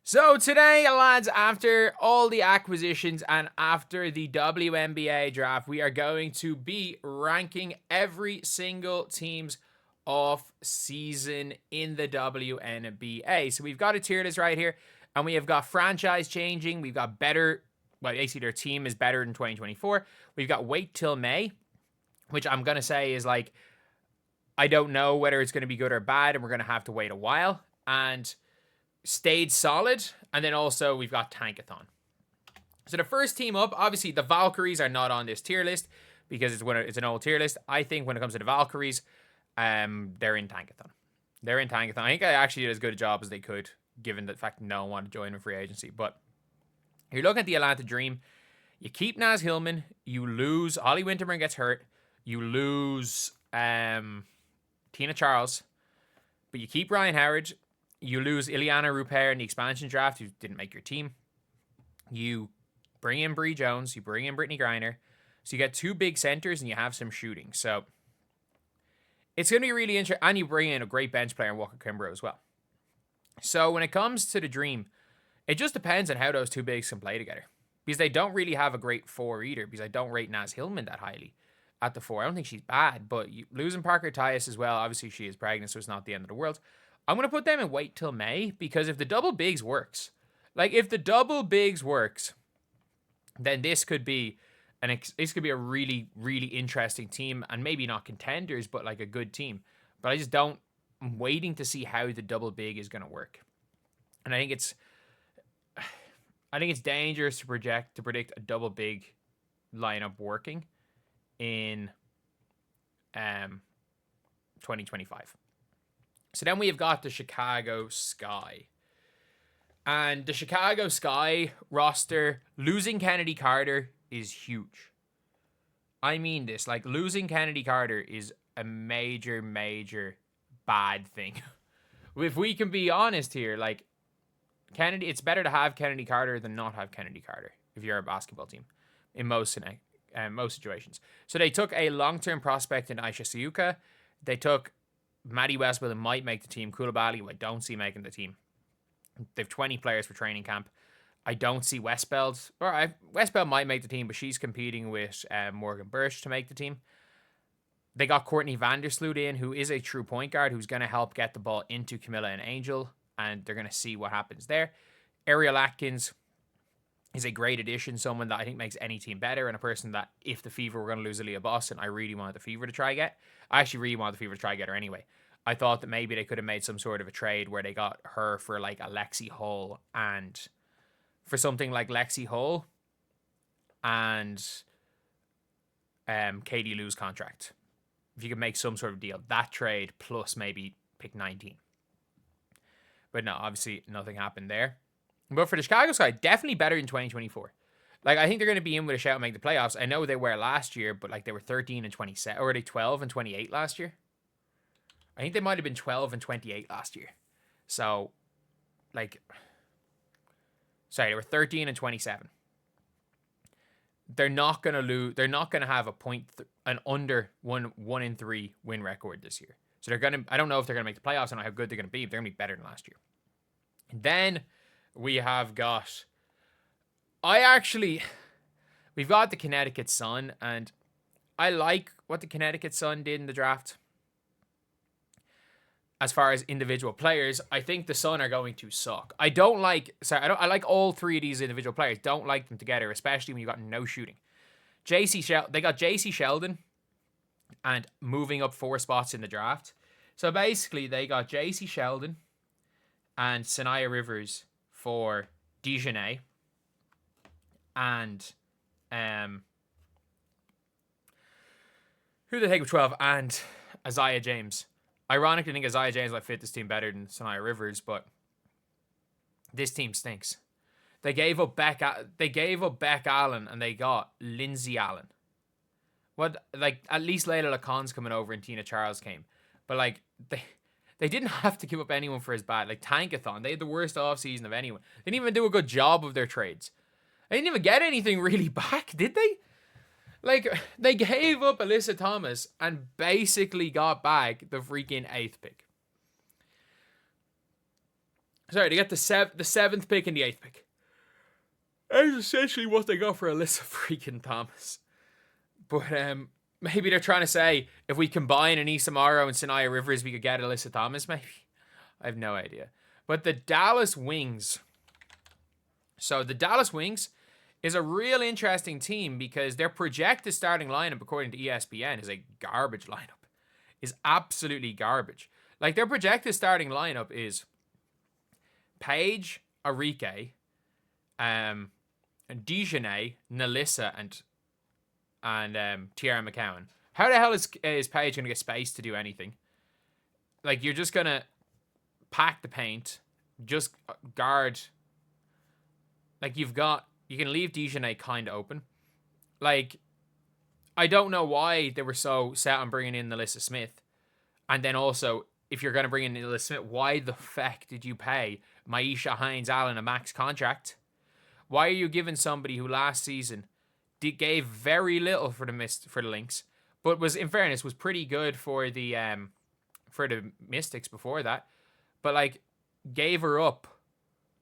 So today, lads, after all the acquisitions and after the WNBA draft, we are going to be ranking every single team's off season in the WNBA. So we've got a tier list right here, and we have got franchise changing. We've got better, well, basically their team is better in 2024. We've got wait till May, which I'm going to say is like, I don't know whether it's going to be good or bad, and we're going to have to wait a while. And stayed solid, and then also we've got Tankathon. So the first team up, obviously the Valkyries are not on this tier list because it's an old tier list. I think when it comes to the Valkyries, they're in Tankathon. They're in Tankathon. I think I actually did as good a job as they could, given the fact no one wanted to join in free agency. But you're looking at the Atlanta Dream. You keep Naz Hillman. You lose Holly Winterburn gets hurt. You lose Tina Charles, but you keep Ryan Howard. You lose Ileana Rupert in the expansion draft, who didn't make your team. You bring in Bree Jones. You bring in Brittany Griner. So you get two big centers and you have some shooting. So it's going to be really interesting. And you bring in a great bench player in Walker Kimbrough as well. So when it comes to the Dream, it just depends on how those two bigs can play together. Because they don't really have a great four either. Because I don't rate Naz Hillman that highly at the four. I don't think she's bad. But losing Parker Tyus as well. Obviously she is pregnant, so it's not the end of the world. I'm going to put them in wait till May, because if the double bigs works, then this could be a really, really interesting team, and maybe not contenders, but like a good team. But I'm waiting to see how the double big is going to work. And I think it's dangerous to predict a double big lineup working in 2025. So then we have got the Chicago Sky. And the Chicago Sky roster, losing Kennedy Carter is huge. I mean this, like losing Kennedy Carter is a major, major bad thing. If we can be honest here, like it's better to have Kennedy Carter than not have Kennedy Carter if you're a basketball team in most situations. So they took a long-term prospect in Aisha Siuka. They took Maddie Westbeld might make the team. Koulibaly, I don't see making the team. They've 20 players for training camp. I don't see Westbeld. Westbeld might make the team, but she's competing with Morgan Birch to make the team. They got Courtney Vandersloot in, who is a true point guard, who's going to help get the ball into Camilla and Angel, and they're going to see what happens there. Ariel Atkins is a great addition, someone that I think makes any team better, and a person that, if the Fever were going to lose Aaliyah Boston, I really wanted the Fever to try get. I actually really wanted the Fever to try get her anyway. I thought that maybe they could have made some sort of a trade where they got her for like a Lexi Hull, and for something like Lexi Hull and Katie Lou's contract. If you could make some sort of deal, that trade plus maybe pick 19. But no, obviously nothing happened there. But for the Chicago Sky, definitely better in 2024. Like, I think they're going to be in with a shout and make the playoffs. I know they were last year, but like they were 13 and 27, or were they 12 and 28 last year? I think they might have been 12 and 28 last year. So, like, sorry, they were 13 and 27. They're not going to lose. They're not going to have an under 1 in 3 win record this year. So they're going to, I don't know if they're going to make the playoffs. I don't know how good they're going to be, but they're going to be better than last year. And then we have got, we've got the Connecticut Sun, and I like what the Connecticut Sun did in the draft. As far as individual players, I think the Sun are going to suck. I like all three of these individual players. Don't like them together, especially when you got no shooting. They got JC Sheldon, and moving up 4 spots in the draft. So basically, they got JC Sheldon and Sanaya Rivers for Dijonay, and who the heck with 12, and Isaiah James. Ironically, I think Isaiah James might fit this team better than Sanaya Rivers, but this team stinks. They gave up Beck Allen, and they got Lindsay Allen. At least Layla Lacan's coming over and Tina Charles came. But like they didn't have to give up anyone for his bad. Like Tankathon, they had the worst offseason of anyone. They didn't even do a good job of their trades. They didn't even get anything really back, did they? Like, they gave up Alyssa Thomas and basically got back the freaking 8th pick. Sorry, they get the seventh pick and the eighth pick. That's essentially what they got for Alyssa freaking Thomas. But maybe they're trying to say if we combine Anissa Morrow and Sanaya Rivers, we could get Alyssa Thomas. Maybe, I have no idea. But the Dallas Wings. So the Dallas Wings is a real interesting team because their projected starting lineup, according to ESPN, is a garbage lineup. Is absolutely garbage. Like, their projected starting lineup is Paige, Arike, Dejanay, Nalissa, and Tiara McCowan. How the hell is Paige going to get space to do anything? Like, you're just going to pack the paint, just guard. Like, you can leave Dejanay kind of open. Like, I don't know why they were so set on bringing in Nalissa Smith. And then also, if you're going to bring in Nalissa Smith, why the feck did you pay Maisha Hines-Allen a max contract? Why are you giving somebody who last season gave very little for the Lynx, but was, in fairness, was pretty good for the Mystics before that, but like gave her up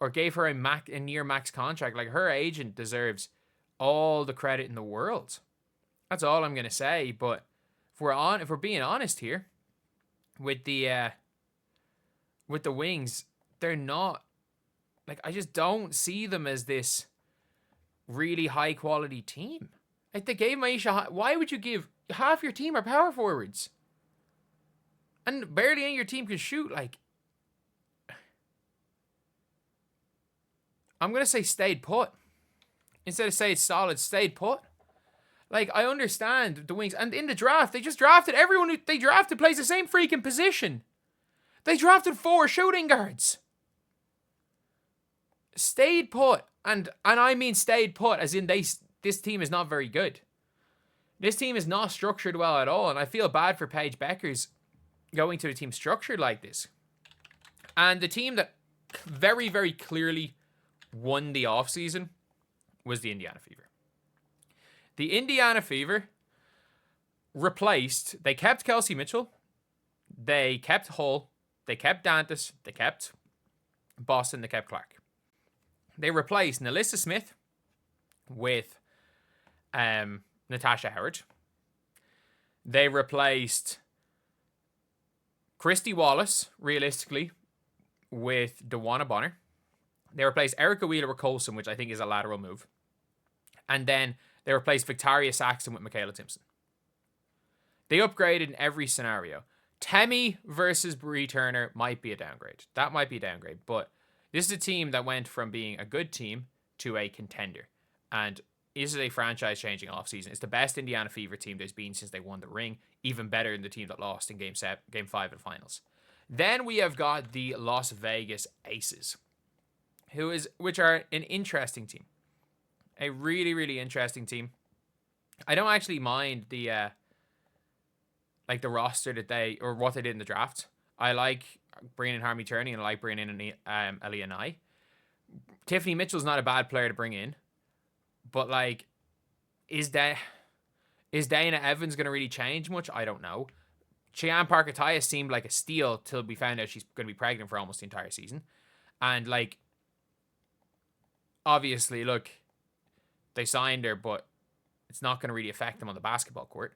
or gave her a near max contract? Like, her agent deserves all the credit in the world. That's all I'm gonna say. But if we're being honest here, with the Wings, they're not, like, I just don't see them as this really high quality team. Like, they gave Maisha. Why would you give half your team are power forwards, and barely any of your team can shoot? Like, I'm gonna say stayed put instead of say solid. Stayed put. Like, I understand the Wings, and in the draft, they just drafted everyone who they drafted plays the same freaking position. They drafted 4 shooting guards. Stayed put, and I mean stayed put as in this team is not very good. This team is not structured well at all, and I feel bad for Paige Bueckers going to a team structured like this. And the team that very, very clearly won the offseason was the Indiana Fever. The Indiana Fever they kept Kelsey Mitchell, they kept Hull, they kept Dantas, they kept Boston, they kept Clark. They replaced Nalissa Smith with Natasha Howard. They replaced Christy Wallace, realistically, with DeWanna Bonner. They replaced Erica Wheeler with Colson, which I think is a lateral move. And then they replaced Victoria Saxton with Michaela Timpson. They upgraded in every scenario. Temi versus Bree Turner might be a downgrade. That might be a downgrade, but this is a team that went from being a good team to a contender. And this is a franchise-changing offseason. It's the best Indiana Fever team there's been since they won the ring. Even better than the team that lost in Game 5 and finals. Then we have got the Las Vegas Aces, which are an interesting team. A really, really interesting team. I don't actually mind the roster what they did in the draft. I like bringing in Harmony Turney, and I like bringing in Aaliyah Nye. Tiffany Mitchell's not a bad player to bring in, but like, is Dana Evans going to really change much? I don't know. Cheyenne Parker-Tyus seemed like a steal till we found out she's going to be pregnant for almost the entire season. And like, obviously, look, they signed her, but it's not going to really affect them on the basketball court.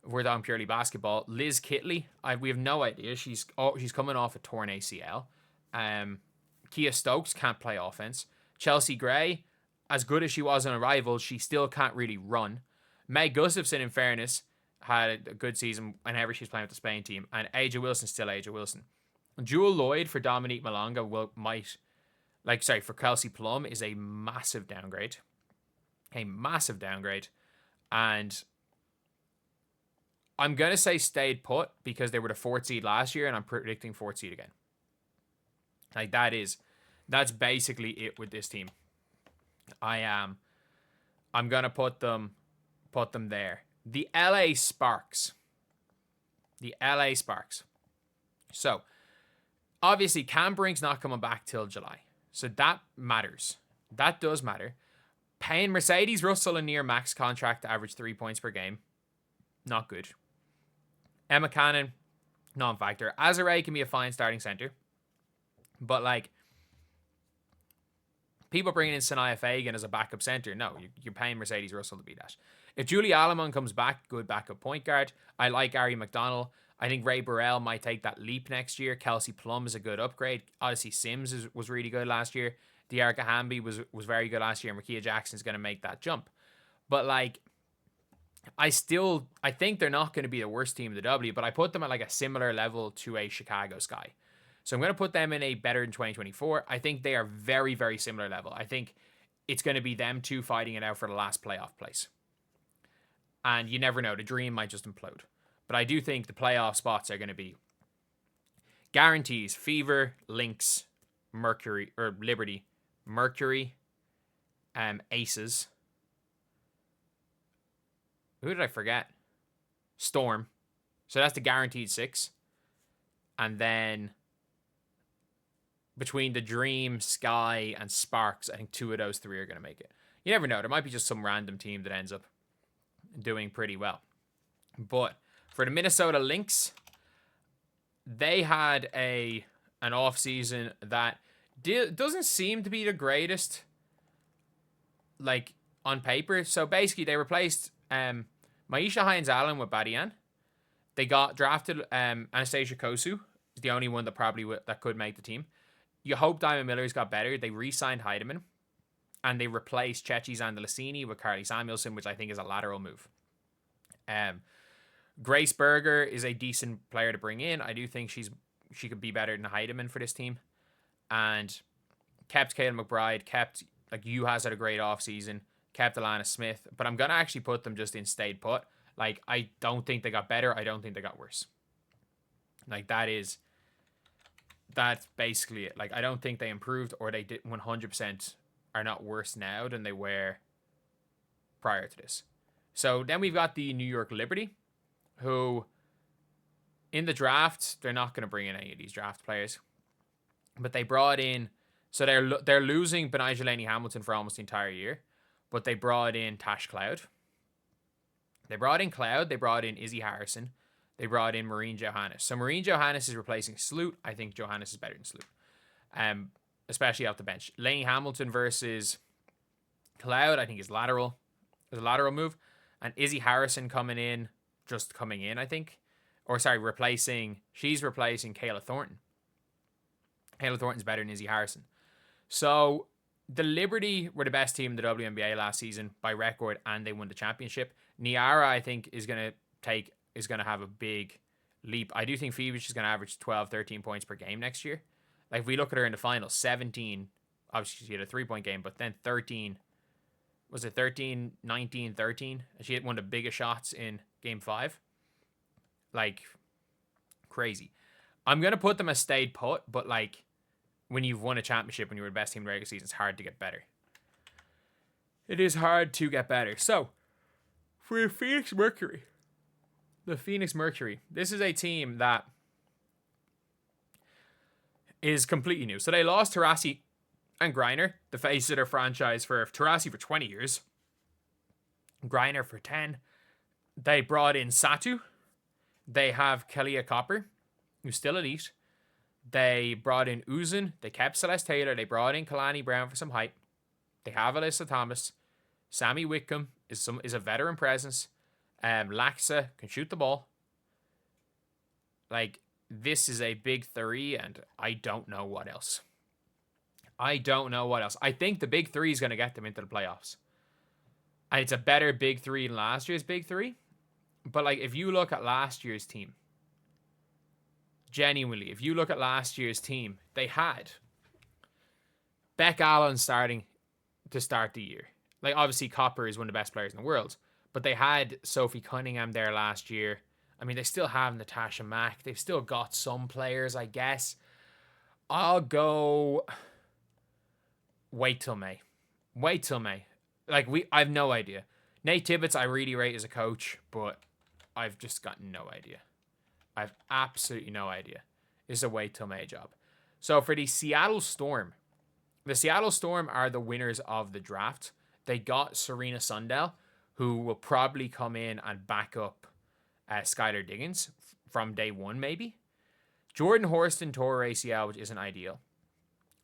If we're down purely basketball, Liz Kitley, we have no idea. She's coming off a torn ACL. Kia Stokes can't play offense. Chelsea Gray, as good as she was on arrival, she still can't really run. Meg Gustafson, in fairness, had a good season whenever she's playing with the Spain team. And Aja Wilson's still Aja Wilson. Jewel Lloyd for Dominique Malonga for Kelsey Plum is a massive downgrade. A massive downgrade. And I'm going to say stayed put because they were the 4th seed last year, and I'm predicting 4th seed again. Like, that's basically it with this team. I'm going to put them there. The LA Sparks. So, obviously, Cam Brink's not coming back till July. So that matters. That does matter. Paying Mercedes Russell a near max contract to average 3 points per game. Not good. Emma Cannon, non-factor. Azare can be a fine starting center. But, like, People bringing in Sanaya Fagan as a backup center. No, you're paying Mercedes Russell to be that. If Julie Alamon comes back, good backup point guard. I like Ari McDonald. I think Ray Burrell might take that leap next year. Kelsey Plum is a good upgrade. Odyssey Sims was really good last year. Dearica Hamby was very good last year. And Makia Jackson's going to make that jump. But like, I think they're not going to be the worst team in the W, but I put them at like a similar level to a Chicago Sky. So I'm going to put them in a better than 2024. I think they are very, very similar level. I think it's going to be them two fighting it out for the last playoff place. And you never know. The dream might just implode. But I do think the playoff spots are going to be guarantees. Fever, Lynx, Mercury, or Liberty, Mercury, Aces. Who did I forget? Storm. So that's the guaranteed 6. And then between the Dream, Sky, and Sparks, I think 2 of those 3 are going to make it. You never know. There might be just some random team that ends up doing pretty well. But for the Minnesota Lynx, they had an offseason that doesn't seem to be the greatest, like, on paper. So basically, they replaced Maisha Hines-Allen with Badian. They got drafted Anastasia Kosu, is the only one that that could make the team. You hope Diamond Miller's got better. They re-signed Heidemann, and they replaced Chechi Zandalasini with Carly Samuelson, which I think is a lateral move. Grace Berger is a decent player to bring in. I do think she could be better than Heidemann for this team. And kept Kayla McBride, kept, like, has had a great offseason, kept Alana Smith, but I'm going to actually put them just in stayed put. Like, I don't think they got better. I don't think they got worse. Like, that's basically it. Like, I don't think they improved, or they did 100% are not worse now than they were prior to this. So then we've got the New York Liberty, who in the draft, they're not going to bring in any of these draft players, but they brought in, so they're losing Benijah Laney-Hamilton for almost the entire year, but they brought in Tash Cloud. They brought in Cloud. They brought in Izzy Harrison. They brought in Maureen Johannes. So Maureen Johannes is replacing Sloot. I think Johannes is better than Sloot, especially off the bench. Laney-Hamilton versus Cloud, I think, is lateral. Is a lateral move. And Izzy Harrison coming in, I think. Or sorry, she's replacing Kayla Thornton. Kayla Thornton's better than Izzy Harrison. So the Liberty were the best team in the WNBA last season by record, and they won the championship. Niara, I think, is going to have a big leap. I do think Phoebe is going to average 12, 13 points per game next year. Like, if we look at her in the finals, 17, obviously she had a 3-point game, but then 13, was it 13, 19, 13? And she hit one of the biggest shots in game 5. Like, crazy. I'm going to put them as stayed put, but like, when you've won a championship, when you were the best team in the regular season, it's hard to get better. It is hard to get better. So, for the Phoenix Mercury, this is a team that is completely new. So they lost Taurasi and Greiner, the face of their franchise, for Taurasi for 20 years. Greiner for 10. They brought in Satu. They have Kelia Copper, who's still elite. They brought in Uzun. They kept Celeste Taylor. They brought in Kalani Brown for some hype. They have Alyssa Thomas. Sammy Whitcomb is a veteran presence. Laxa can shoot the ball. Like, this is a big 3, and I don't know what else. I think the big 3 is going to get them into the playoffs. And it's a better big 3 than last year's big 3. But, like, if you look at last year's team, genuinely, if you look at last year's team, they had Beck Allen starting to start the year. Like, obviously, Copper is one of the best players in the world. But they had Sophie Cunningham there last year. I mean, they still have Natasha Mack. They've still got some players, I guess. I'll go wait till May. Like, I have no idea. Nate Tibbetts, I really rate as a coach, but I've just got no idea. I have absolutely no idea. It's a wait till May job. So for the Seattle Storm are the winners of the draft. They got Serena Sundell, who will probably come in and back up Skylar Diggins from day one, maybe. Jordan Horston tore ACL, which isn't ideal.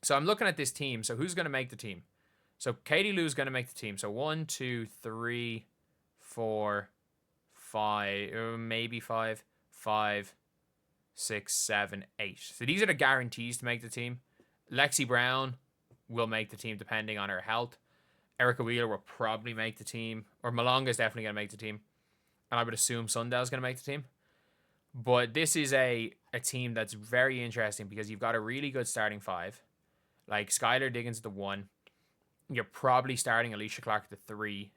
So I'm looking at this team. So who's going to make the team? So Katie Lou's going to make the team. So 1, 2, 3, 4, 5, maybe 5, 5, 6, 7, 8. So these are the guarantees to make the team. Lexi Brown will make the team depending on her health. Erica Wheeler will probably make the team. Or Malonga is definitely going to make the team. And I would assume Sundell's going to make the team. But this is a team that's very interesting because you've got a really good starting 5. Like Skylar Diggins the 1. You're probably starting Alicia Clark the 3.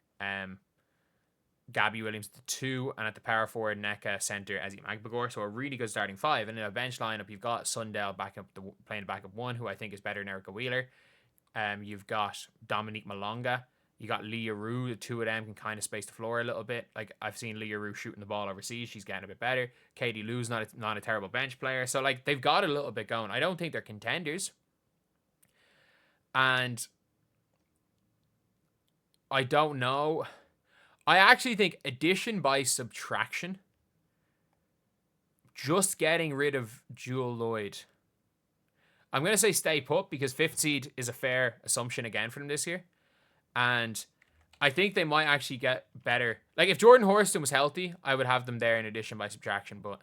Gabby Williams the 2. And at the power forward, NECA center, Ezzy Magbagor. So a really good starting 5. And in a bench lineup, you've got Sundell playing the backup 1, who I think is better than Erica Wheeler. You've got Dominique Malonga. You got Leah Rue. The two of them can kind of space the floor a little bit. Like, I've seen Leah Rue shooting the ball overseas. She's getting a bit better. Katie Lou's not a terrible bench player. So, like, they've got a little bit going. I don't think they're contenders. And I don't know. I actually think addition by subtraction, just getting rid of Jewel Lloyd. I'm going to say stay put because 5th seed is a fair assumption again for them this year. And I think they might actually get better. Like, if Jordan Horston was healthy, I would have them there in addition by subtraction. But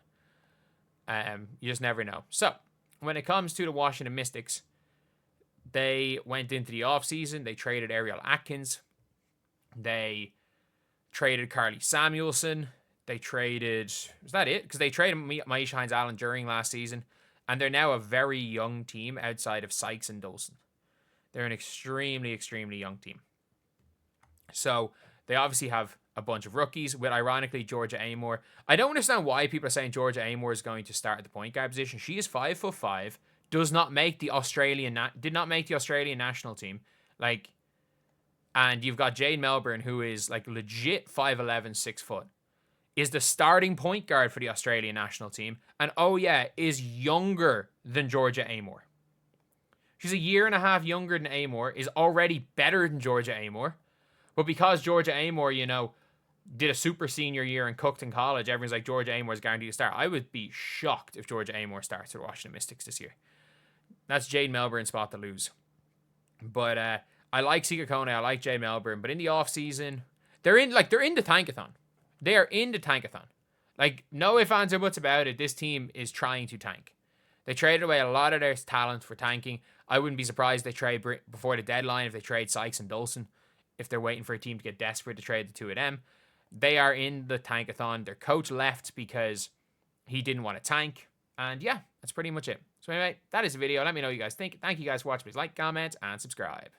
you just never know. So, when it comes to the Washington Mystics, they went into the offseason. They traded Ariel Atkins. They traded Carly Samuelson. They traded... Was that it? Because they traded Maisha Hines-Allen during last season. And they're now a very young team outside of Sykes and Dolson. They're an extremely, extremely young team. So they obviously have a bunch of rookies with, ironically, Georgia Amor. I don't understand why people are saying Georgia Amor is going to start at the point guard position. She is 5'5", did not make the Australian national team. Like, and you've got Jade Melbourne, who is like legit 5'11", 6 foot, is the starting point guard for the Australian national team, and oh yeah, is younger than Georgia Amor. She's a year and a half younger than Amor, is already better than Georgia Amor. But because Georgia Amor, you know, did a super senior year and cooked in college, everyone's like, Georgia Amor's guaranteed to start. I would be shocked if Georgia Amor starts with Washington Mystics this year. That's Jade Melbourne's spot to lose. But I like Sika Kone, I like Jade Melbourne, but in the offseason, they're in the tankathon. They are in the tankathon. Like, no ifs, ands, or buts about it. This team is trying to tank. They traded away a lot of their talent for tanking. I wouldn't be surprised if they trade before the deadline, if they trade Sykes and Dolson, if they're waiting for a team to get desperate to trade the two of them. They are in the tankathon. Their coach left because he didn't want to tank. And yeah, that's pretty much it. So anyway, that is the video. Let me know what you guys think. Thank you guys for watching. Please like, comment, and subscribe.